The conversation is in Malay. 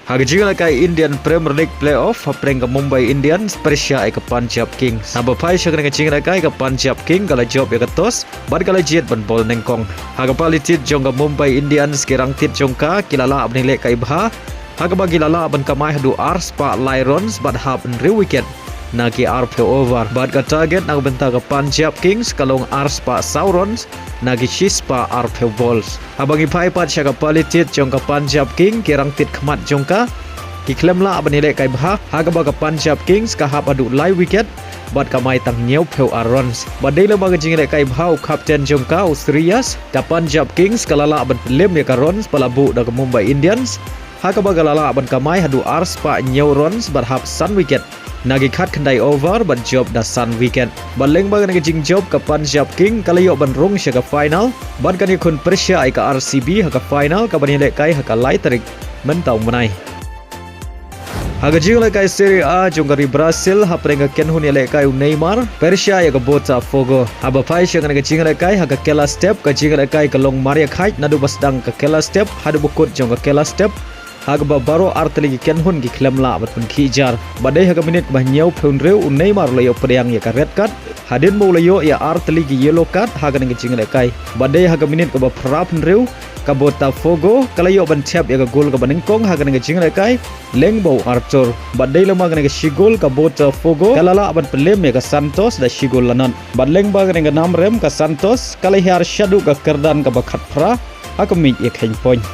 Hagajinga kai Indian Premier League playoff hapreng ke Mumbai Indians Persia ke Punjab Kings. Naba pai syakna ke jinga kai ke Punjab King kala job ya ketos bad kala jet ban bol nengkong. Hagapali tit jong ke Mumbai Indians kirang tit jongka kilala abnile kai bha. Hagabagi lala ban kamai hadu ars pa Lions bad hab re weekend. Nagi RP over bad ka target nang benta ke Punjab Kings kalong ars pa Saurons nagi shispa RP balls. Abangi pai pat syaka palitit jongka Punjab King kirang tit khamat jongka kiklem la abanile kai bha hagaba ka Punjab Kings ka hab adu live wicket bad kamai tang nyau peu runs badai baga jingile kai bha kapten jongka Austrias ka Punjab Kings kalala aban lem ya ka runs palabu da ke Mumbai Indians hagaba galala aban kamai hadu ars pa nyau runs bad hab sun wicket nagi khat khandai over ban job da sun weekend baleng baga nagi jing job ka Punjab King kalayo ban rung sya ka final ban kan kun Persia ai ka RCB ha ka final ka banile kai ha ka lai tarik mentau menai Hagajing kai Serie A jongari Brazil haprenga kenhun ele kai Neymar Persia ya ka Botafogo haba pai sya nagi jing kai ha ka Kela Step ka jing kai ka Long Maria Khait nadu basdang ka Kela Step hadu bukut jong ka Kela Step Hagba baro arteli kenhun gi klem la bat pun kijar badai haga minit bah nyau phun reu Neymar layo pedang ya ka red card hadin mo layo ya arteli gi yellow card haga ngi jingle kai badai haga minit ka ba prap reu ka Botafogo kalayo ban tap ya ka gol ka banengkong haga ngi jingle kai lengbo Arthur badai lama ngi shigol ka Botafogo kalala ban pelem ya ka Santos da shigol lanan badleng ba ngi nam rem ka Santos kalai har shadu ka kerdan ka ba khat pra haga mi ek hen point